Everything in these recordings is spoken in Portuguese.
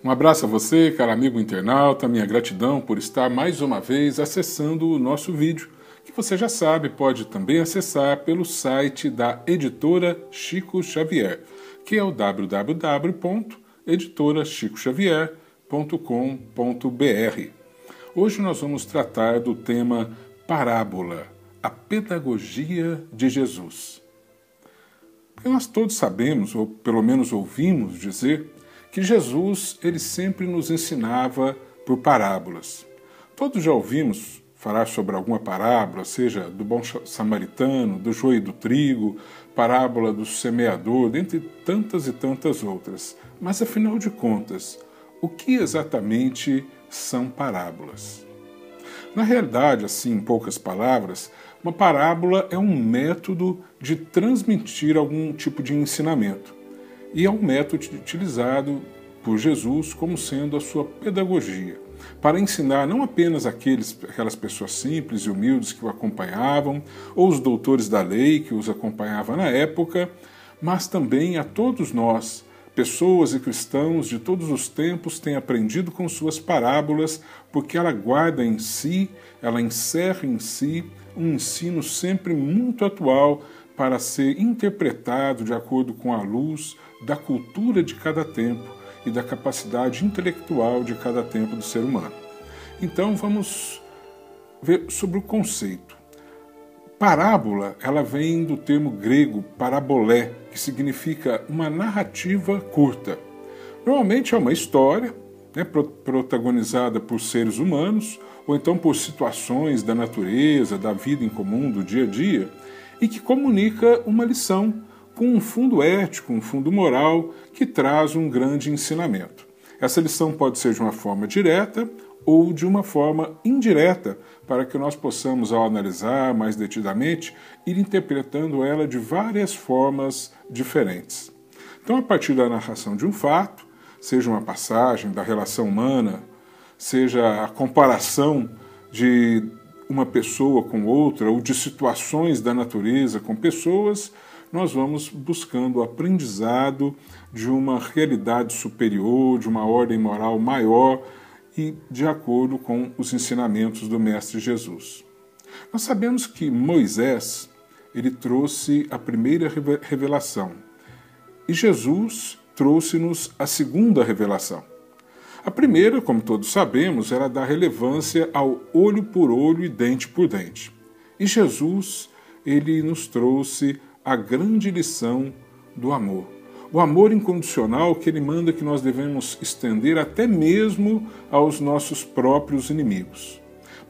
Um abraço a você, caro amigo internauta, minha gratidão por estar mais uma vez acessando o nosso vídeo, que você já sabe, pode também acessar pelo site da editora Chico Xavier, que é o www.editorachicoxavier.com.br. Hoje nós vamos tratar do tema parábola, a pedagogia de Jesus. Porque nós todos sabemos, ou pelo menos ouvimos dizer, que Jesus ele sempre nos ensinava por parábolas. Todos já ouvimos falar sobre alguma parábola, seja do bom samaritano, do joio e do trigo, parábola do semeador, dentre tantas e tantas outras. Mas afinal de contas, o que exatamente são parábolas? Na realidade, assim, em poucas palavras, uma parábola é um método de transmitir algum tipo de ensinamento. E é um método utilizado por Jesus como sendo a sua pedagogia, para ensinar não apenas aquelas pessoas simples e humildes que o acompanhavam, ou os doutores da lei que os acompanhavam na época, mas também a todos nós, pessoas e cristãos de todos os tempos têm aprendido com suas parábolas, porque ela guarda em si, ela encerra em si um ensino sempre muito atual para ser interpretado de acordo com a luz da cultura de cada tempo e da capacidade intelectual de cada tempo do ser humano. Então vamos ver sobre o conceito. Parábola, ela vem do termo grego parabolé, que significa uma narrativa curta. Normalmente é uma história, protagonizada por seres humanos, ou então por situações da natureza, da vida em comum, do dia a dia, e que comunica uma lição, com um fundo ético, um fundo moral, que traz um grande ensinamento. Essa lição pode ser de uma forma direta ou de uma forma indireta, para que nós possamos, ao analisar mais detidamente, ir interpretando ela de várias formas diferentes. Então, a partir da narração de um fato, seja uma passagem da relação humana, seja a comparação de uma pessoa com outra, ou de situações da natureza com pessoas, nós vamos buscando o aprendizado de uma realidade superior, de uma ordem moral maior e de acordo com os ensinamentos do Mestre Jesus. Nós sabemos que Moisés ele trouxe a primeira revelação e Jesus trouxe-nos a segunda revelação. A primeira, como todos sabemos, era dar relevância ao olho por olho e dente por dente. E Jesus, ele nos trouxe a grande lição do amor. O amor incondicional que ele manda que nós devemos estender até mesmo aos nossos próprios inimigos.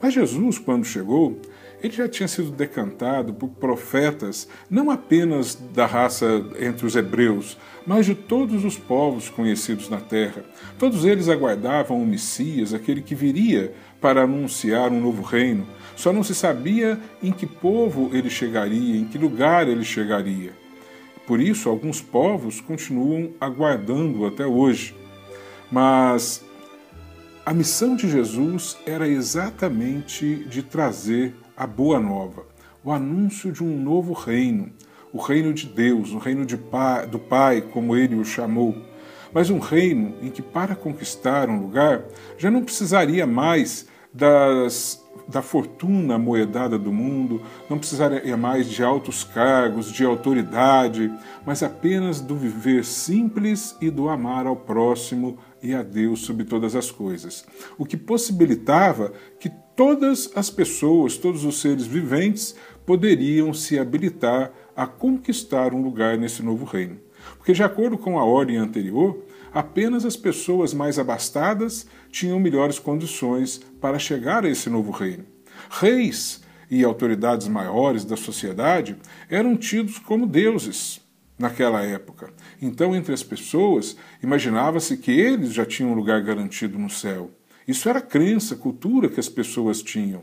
Mas Jesus, quando chegou, ele já tinha sido decantado por profetas, não apenas da raça entre os hebreus, mas de todos os povos conhecidos na terra. Todos eles aguardavam o Messias, aquele que viria para anunciar um novo reino. Só não se sabia em que povo ele chegaria, em que lugar ele chegaria. Por isso, alguns povos continuam aguardando até hoje. Mas a missão de Jesus era exatamente de trazer a boa nova, o anúncio de um novo reino, o reino de Deus, o reino do Pai, como ele o chamou, mas um reino em que para conquistar um lugar já não precisaria mais da fortuna amoedada do mundo, não precisaria mais de altos cargos, de autoridade, mas apenas do viver simples e do amar ao próximo e a Deus sobre todas as coisas. O que possibilitava que todas as pessoas, todos os seres viventes, poderiam se habilitar a conquistar um lugar nesse novo reino. Porque, de acordo com a ordem anterior, apenas as pessoas mais abastadas tinham melhores condições para chegar a esse novo reino. Reis e autoridades maiores da sociedade eram tidos como deuses naquela época. Então, entre as pessoas, imaginava-se que eles já tinham um lugar garantido no céu. Isso era crença, cultura que as pessoas tinham.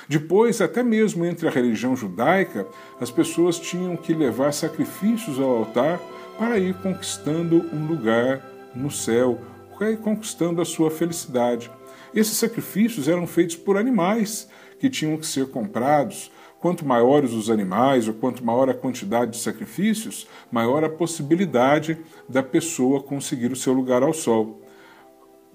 Depois, até mesmo entre a religião judaica, as pessoas tinham que levar sacrifícios ao altar para ir conquistando um lugar no céu, conquistando a sua felicidade. Esses sacrifícios eram feitos por animais que tinham que ser comprados. Quanto maiores os animais, ou quanto maior a quantidade de sacrifícios, maior a possibilidade da pessoa conseguir o seu lugar ao sol.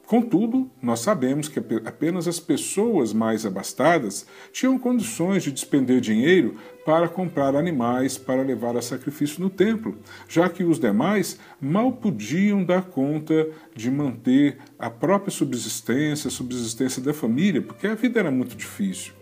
Contudo, nós sabemos que apenas as pessoas mais abastadas tinham condições de despender dinheiro para comprar animais para levar a sacrifício no templo, já que os demais mal podiam dar conta de manter a própria subsistência, a subsistência da família, porque a vida era muito difícil.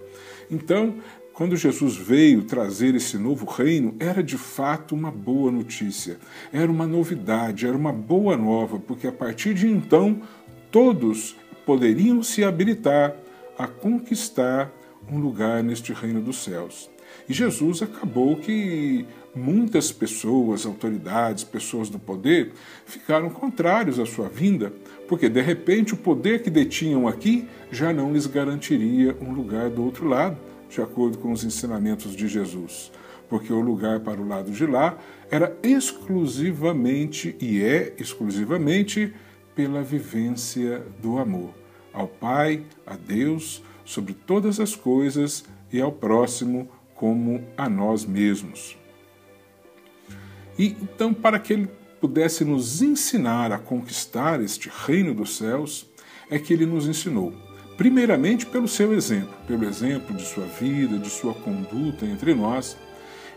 Então, quando Jesus veio trazer esse novo reino, era de fato uma boa notícia, era uma novidade, era uma boa nova, porque a partir de então todos poderiam se habilitar a conquistar um lugar neste reino dos céus. E Jesus acabou que muitas pessoas, autoridades, pessoas do poder, ficaram contrários à sua vinda, porque de repente o poder que detinham aqui já não lhes garantiria um lugar do outro lado, de acordo com os ensinamentos de Jesus. Porque o lugar para o lado de lá era exclusivamente, e é exclusivamente, pela vivência do amor ao Pai, a Deus, sobre todas as coisas e ao próximo como a nós mesmos. E então, para que ele pudesse nos ensinar a conquistar este reino dos céus, é que ele nos ensinou, primeiramente pelo seu exemplo, pelo exemplo de sua vida, de sua conduta entre nós,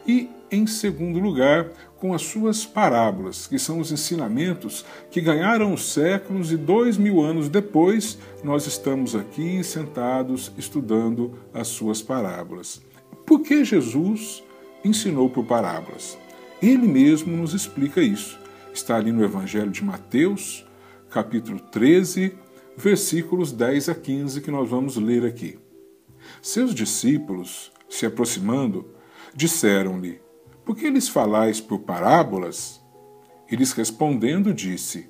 e, em segundo lugar, com as suas parábolas, que são os ensinamentos que ganharam os séculos e 2000 anos depois, nós estamos aqui sentados estudando as suas parábolas. Por que Jesus ensinou por parábolas? Ele mesmo nos explica isso. Está ali no Evangelho de Mateus, capítulo 13, versículos 10 a 15, que nós vamos ler aqui. Seus discípulos, se aproximando, disseram-lhe: por que lhes falais por parábolas? Eles respondendo disse: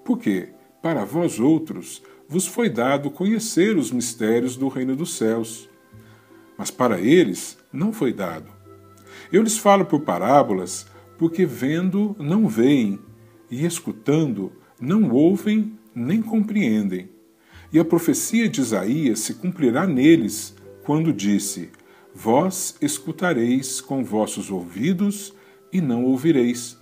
porque para vós outros vos foi dado conhecer os mistérios do reino dos céus, mas para eles não foi dado. Eu lhes falo por parábolas, porque vendo não veem, e escutando não ouvem nem compreendem. E a profecia de Isaías se cumprirá neles, quando disse: vós escutareis com vossos ouvidos e não ouvireis.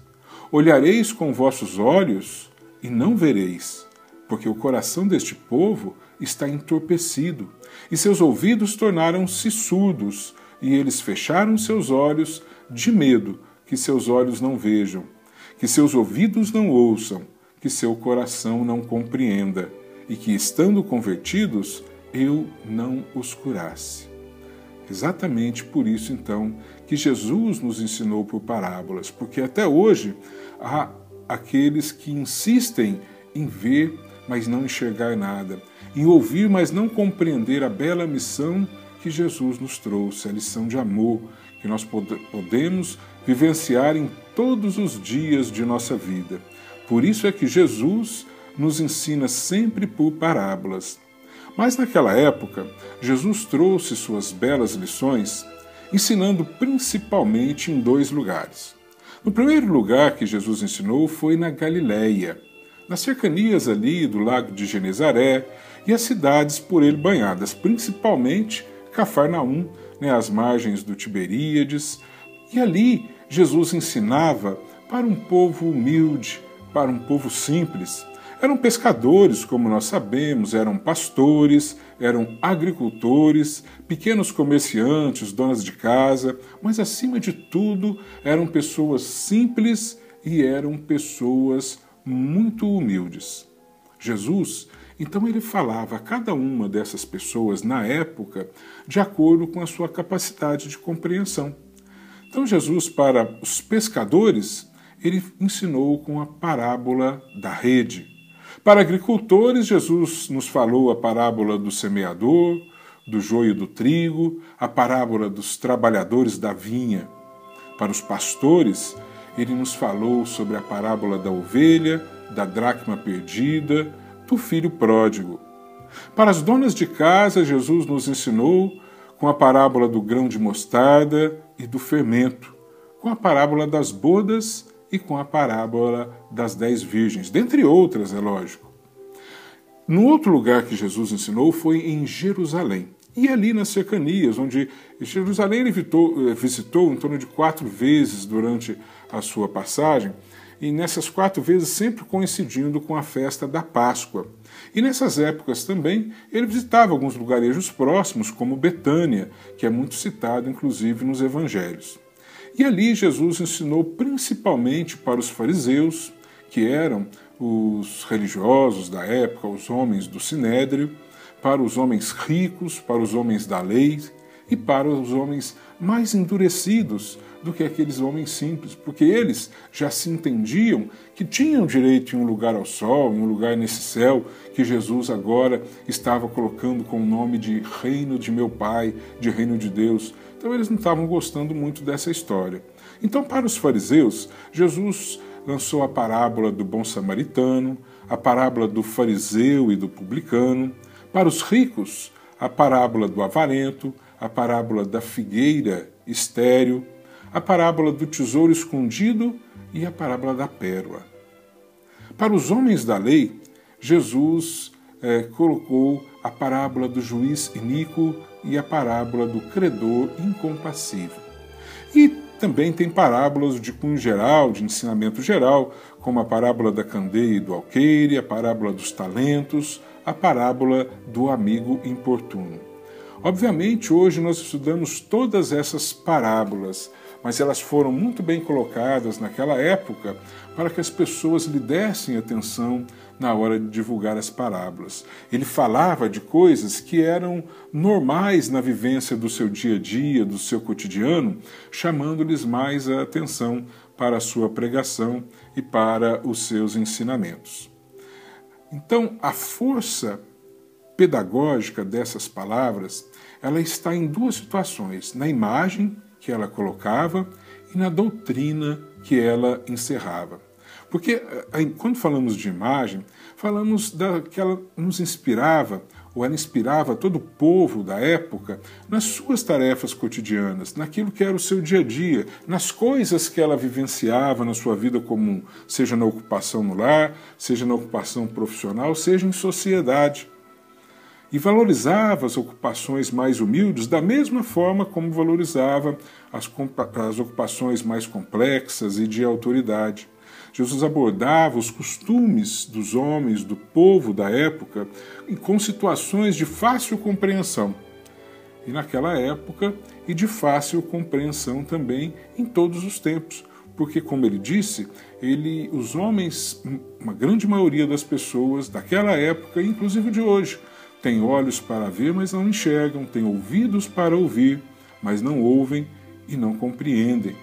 Olhareis com vossos olhos e não vereis, porque o coração deste povo está entorpecido, e seus ouvidos tornaram-se surdos, e eles fecharam seus olhos de medo que seus olhos não vejam, que seus ouvidos não ouçam, que seu coração não compreenda, e que, estando convertidos, eu não os curasse. Exatamente por isso, então, que Jesus nos ensinou por parábolas, porque até hoje há aqueles que insistem em ver, mas não enxergar nada, em ouvir, mas não compreender a bela missão que Jesus nos trouxe, a lição de amor que nós podemos vivenciar em todos os dias de nossa vida. Por isso é que Jesus nos ensina sempre por parábolas. Mas naquela época, Jesus trouxe suas belas lições, ensinando principalmente em 2 lugares. No primeiro lugar que Jesus ensinou foi na Galileia, nas cercanias ali do lago de Genezaré e as cidades por ele banhadas, principalmente Cafarnaum, às margens do Tiberíades. E ali Jesus ensinava para um povo humilde, para um povo simples. Eram pescadores, como nós sabemos, eram pastores, eram agricultores, pequenos comerciantes, donas de casa, mas acima de tudo eram pessoas simples e eram pessoas muito humildes. Jesus, então, ele falava a cada uma dessas pessoas na época de acordo com a sua capacidade de compreensão. Então, Jesus, para os pescadores, ele ensinou com a parábola da rede. Para agricultores, Jesus nos falou a parábola do semeador, do joio do trigo, a parábola dos trabalhadores da vinha. Para os pastores, ele nos falou sobre a parábola da ovelha, da dracma perdida, do filho pródigo. Para as donas de casa, Jesus nos ensinou com a parábola do grão de mostarda e do fermento, com a parábola das bodas e com a parábola das 10 virgens, dentre outras, é lógico. No outro lugar que Jesus ensinou foi em Jerusalém, e ali nas cercanias, onde Jerusalém ele visitou em torno de 4 vezes durante a sua passagem, e nessas 4 vezes sempre coincidindo com a festa da Páscoa. E nessas épocas também ele visitava alguns lugarejos próximos, como Betânia, que é muito citado inclusive nos evangelhos. E ali Jesus ensinou principalmente para os fariseus, que eram os religiosos da época, os homens do Sinédrio, para os homens ricos, para os homens da lei e para os homens mais endurecidos do que aqueles homens simples, porque eles já se entendiam que tinham direito em um lugar ao sol, em um lugar nesse céu, que Jesus agora estava colocando com o nome de reino de meu Pai, de reino de Deus. Então eles não estavam gostando muito dessa história. Então, para os fariseus, Jesus lançou a parábola do bom samaritano, a parábola do fariseu e do publicano. Para os ricos, a parábola do avarento, a parábola da figueira estéril, a parábola do tesouro escondido e a parábola da pérola. Para os homens da lei, Jesus colocou a parábola do juiz iníquo e a parábola do credor incompassível. E também tem parábolas de cunho geral, de ensinamento geral, como a parábola da candeia e do alqueire, a parábola dos talentos, a parábola do amigo importuno. Obviamente, hoje nós estudamos todas essas parábolas, mas elas foram muito bem colocadas naquela época para que as pessoas lhe dessem atenção na hora de divulgar as parábolas. Ele falava de coisas que eram normais na vivência do seu dia a dia, do seu cotidiano, chamando-lhes mais a atenção para a sua pregação e para os seus ensinamentos. Então, a força pedagógica dessas palavras, ela está em 2 situações: na imagem que ela colocava e na doutrina que ela encerrava. Porque quando falamos de imagem, falamos que ela nos inspirava, ou ela inspirava todo o povo da época nas suas tarefas cotidianas, naquilo que era o seu dia a dia, nas coisas que ela vivenciava na sua vida comum, seja na ocupação no lar, seja na ocupação profissional, seja em sociedade. E valorizava as ocupações mais humildes da mesma forma como valorizava as ocupações mais complexas e de autoridade. Jesus abordava os costumes dos homens, do povo da época, com situações de fácil compreensão. E naquela época, e de fácil compreensão também em todos os tempos. Porque, como ele disse, os homens, uma grande maioria das pessoas daquela época, inclusive de hoje, têm olhos para ver, mas não enxergam, têm ouvidos para ouvir, mas não ouvem e não compreendem.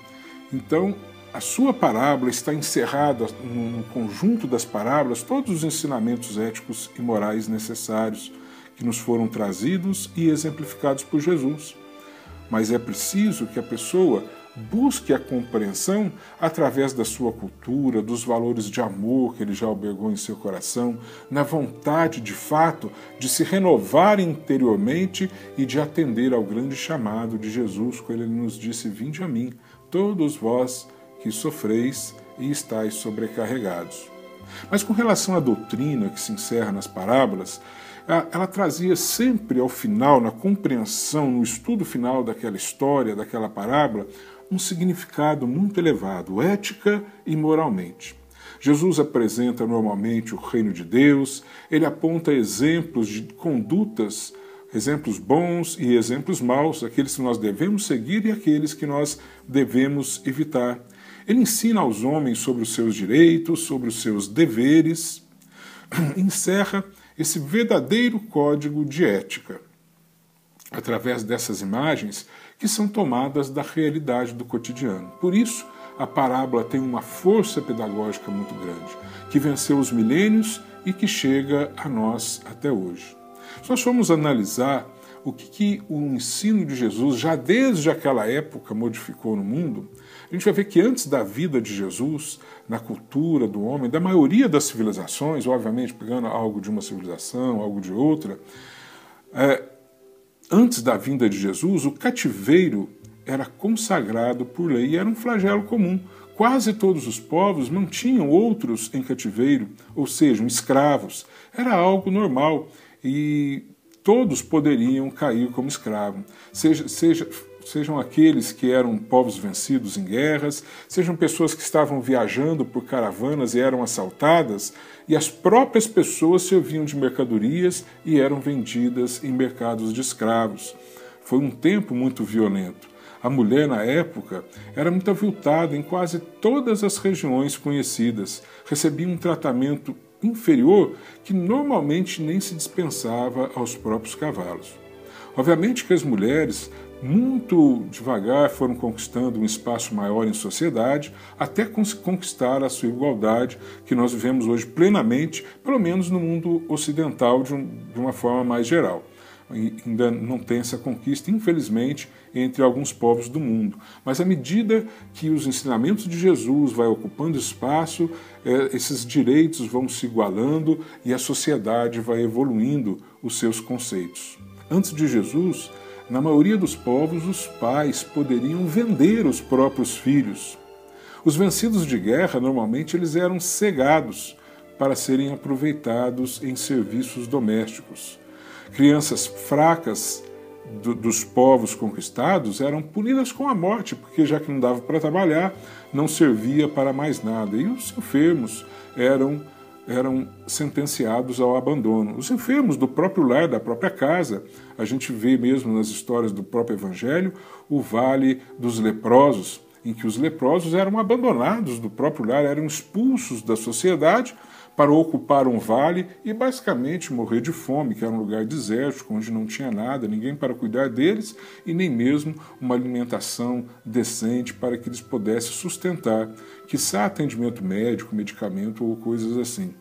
Então, a sua parábola está encerrada no conjunto das parábolas todos os ensinamentos éticos e morais necessários que nos foram trazidos e exemplificados por Jesus. Mas é preciso que a pessoa busque a compreensão através da sua cultura, dos valores de amor que ele já albergou em seu coração, na vontade, de fato, de se renovar interiormente e de atender ao grande chamado de Jesus, quando ele nos disse: vinde a mim, todos vós que sofreis e estáis sobrecarregados. Mas com relação à doutrina que se encerra nas parábolas, ela trazia sempre ao final, na compreensão, no estudo final daquela história, daquela parábola, um significado muito elevado, ética e moralmente. Jesus apresenta normalmente o reino de Deus, ele aponta exemplos de condutas, exemplos bons e exemplos maus, aqueles que nós devemos seguir e aqueles que nós devemos evitar. Ele ensina aos homens sobre os seus direitos, sobre os seus deveres, encerra esse verdadeiro código de ética, através dessas imagens que são tomadas da realidade do cotidiano. Por isso, a parábola tem uma força pedagógica muito grande, que venceu os milênios e que chega a nós até hoje. Se nós formos analisar o que o ensino de Jesus, já desde aquela época, modificou no mundo, a gente vai ver que antes da vida de Jesus, na cultura do homem, da maioria das civilizações, obviamente pegando algo de uma civilização, algo de outra, antes da vinda de Jesus, o cativeiro era consagrado por lei e era um flagelo comum. Quase todos os povos mantinham outros em cativeiro, ou seja, escravos. Era algo normal e todos poderiam cair como escravo, sejam aqueles que eram povos vencidos em guerras, sejam pessoas que estavam viajando por caravanas e eram assaltadas, e as próprias pessoas serviam de mercadorias e eram vendidas em mercados de escravos. Foi um tempo muito violento. A mulher, na época, era muito aviltada em quase todas as regiões conhecidas, recebia um tratamento inferior que normalmente nem se dispensava aos próprios cavalos. Obviamente que as mulheres, muito devagar, foram conquistando um espaço maior em sociedade, até conquistar a sua igualdade, que nós vivemos hoje plenamente, pelo menos no mundo ocidental, de uma forma mais geral. Ainda não tem essa conquista, infelizmente, entre alguns povos do mundo. Mas à medida que os ensinamentos de Jesus vai ocupando espaço, esses direitos vão se igualando e a sociedade vai evoluindo os seus conceitos. Antes de Jesus, na maioria dos povos, os pais poderiam vender os próprios filhos. Os vencidos de guerra, normalmente, eles eram cegados para serem aproveitados em serviços domésticos. Crianças fracas dos povos conquistados eram punidas com a morte, porque já que não dava para trabalhar, não servia para mais nada. E os enfermos eram sentenciados ao abandono. Os enfermos do próprio lar, da própria casa. A gente vê mesmo nas histórias do próprio Evangelho o Vale dos Leprosos, em que os leprosos eram abandonados do próprio lar, eram expulsos da sociedade para ocupar um vale e basicamente morrer de fome, que era um lugar desértico, onde não tinha nada, ninguém para cuidar deles e nem mesmo uma alimentação decente para que eles pudessem sustentar, quiçá atendimento médico, medicamento ou coisas assim.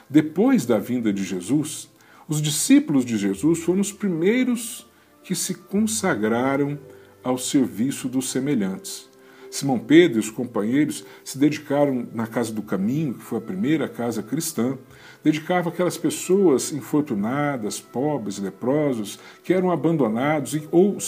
Depois da vinda de Jesus, os discípulos de Jesus foram os primeiros que se consagraram ao serviço dos semelhantes. Simão Pedro e os companheiros se dedicaram na Casa do Caminho, que foi a primeira casa cristã, dedicava aquelas pessoas infortunadas, pobres, leprosos, que eram abandonados ou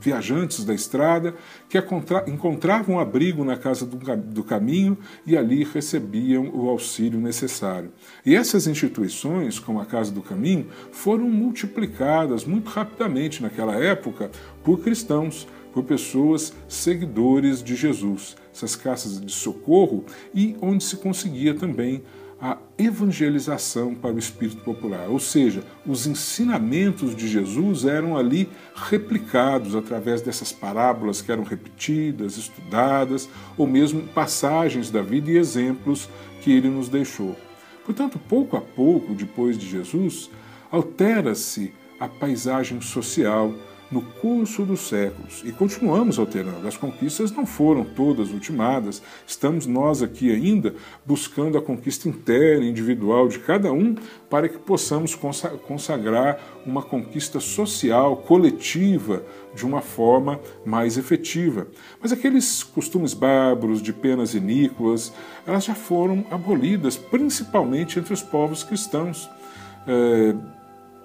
viajantes da estrada, que encontravam abrigo na Casa do Caminho e ali recebiam o auxílio necessário. E essas instituições, como a Casa do Caminho, foram multiplicadas muito rapidamente naquela época por cristãos, por pessoas seguidores de Jesus, essas casas de socorro, e onde se conseguia também a evangelização para o espírito popular, ou seja, os ensinamentos de Jesus eram ali replicados através dessas parábolas que eram repetidas, estudadas, ou mesmo passagens da vida e exemplos que ele nos deixou. Portanto, pouco a pouco, depois de Jesus, altera-se a paisagem social no curso dos séculos, e continuamos alterando. As conquistas não foram todas ultimadas, estamos nós aqui ainda buscando a conquista interna, individual de cada um, para que possamos consagrar uma conquista social, coletiva, de uma forma mais efetiva. Mas aqueles costumes bárbaros de penas iníquas, elas já foram abolidas, principalmente entre os povos cristãos.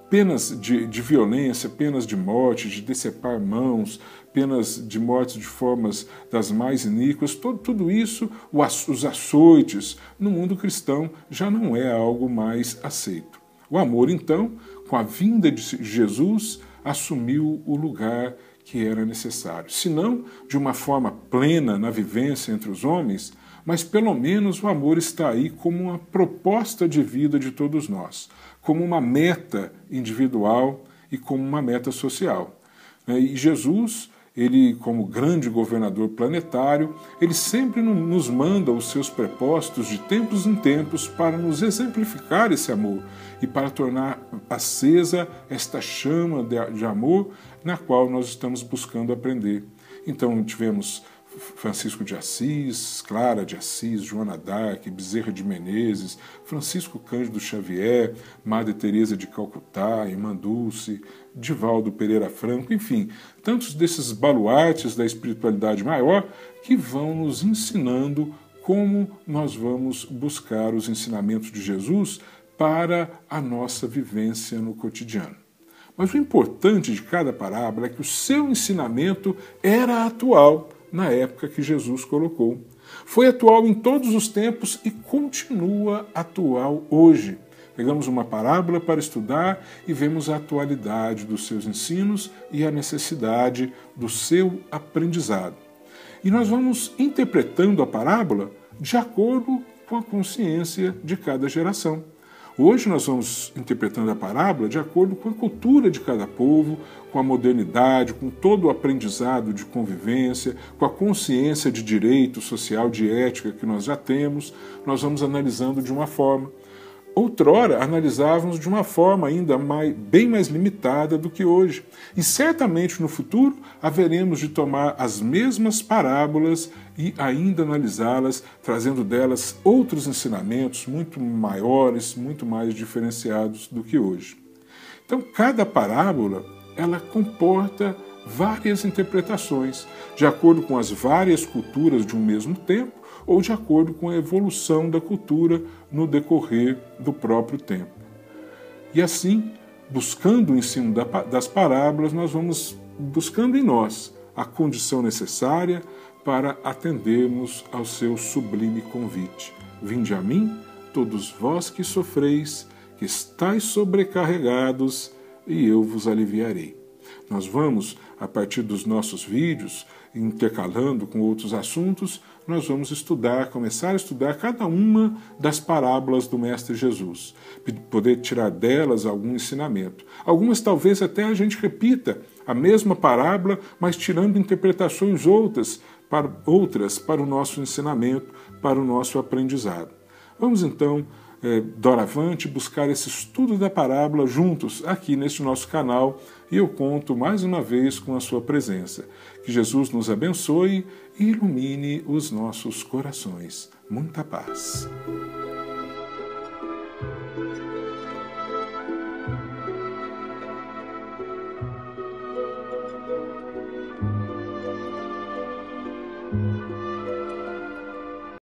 Penas de violência, penas de morte, de decepar mãos, penas de morte de formas das mais iníquas, tudo isso, os açoites, no mundo cristão já não é algo mais aceito. O amor, então, com a vinda de Jesus, assumiu o lugar que era necessário. Se não de uma forma plena na vivência entre os homens, mas pelo menos o amor está aí como uma proposta de vida de todos nós, como uma meta individual e como uma meta social. E Jesus, ele como grande governador planetário, ele sempre nos manda os seus propósitos de tempos em tempos para nos exemplificar esse amor e para tornar acesa esta chama de amor na qual nós estamos buscando aprender. Então tivemos Francisco de Assis, Clara de Assis, Joana d'Arc, Bezerra de Menezes, Francisco Cândido Xavier, Madre Teresa de Calcutá, Irmã Dulce, Divaldo Pereira Franco, enfim, tantos desses baluartes da espiritualidade maior que vão nos ensinando como nós vamos buscar os ensinamentos de Jesus para a nossa vivência no cotidiano. Mas o importante de cada parábola é que o seu ensinamento era atual na época que Jesus colocou. Foi atual em todos os tempos e continua atual hoje. Pegamos uma parábola para estudar e vemos a atualidade dos seus ensinos e a necessidade do seu aprendizado. E nós vamos interpretando a parábola de acordo com a consciência de cada geração. Hoje nós vamos interpretando a parábola de acordo com a cultura de cada povo, com a modernidade, com todo o aprendizado de convivência, com a consciência de direito social, de ética que nós já temos, nós vamos analisando de uma forma. Outrora, analisávamos de uma forma ainda bem mais limitada do que hoje. E certamente no futuro haveremos de tomar as mesmas parábolas e ainda analisá-las, trazendo delas outros ensinamentos muito maiores, muito mais diferenciados do que hoje. Então, cada parábola, ela comporta várias interpretações, de acordo com as várias culturas de um mesmo tempo, ou de acordo com a evolução da cultura no decorrer do próprio tempo. E assim, buscando o ensino das parábolas, nós vamos buscando em nós a condição necessária para atendermos ao seu sublime convite. Vinde a mim, todos vós que sofreis, que estáis sobrecarregados, e eu vos aliviarei. Nós vamos, a partir dos nossos vídeos, intercalando com outros assuntos, nós vamos começar a estudar cada uma das parábolas do Mestre Jesus, poder tirar delas algum ensinamento. Algumas talvez até a gente repita a mesma parábola, mas tirando interpretações outras para o nosso ensinamento, para o nosso aprendizado. Vamos então, doravante, buscar esse estudo da parábola juntos aqui neste nosso canal, e eu conto mais uma vez com a sua presença. Que Jesus nos abençoe e ilumine os nossos corações. Muita paz.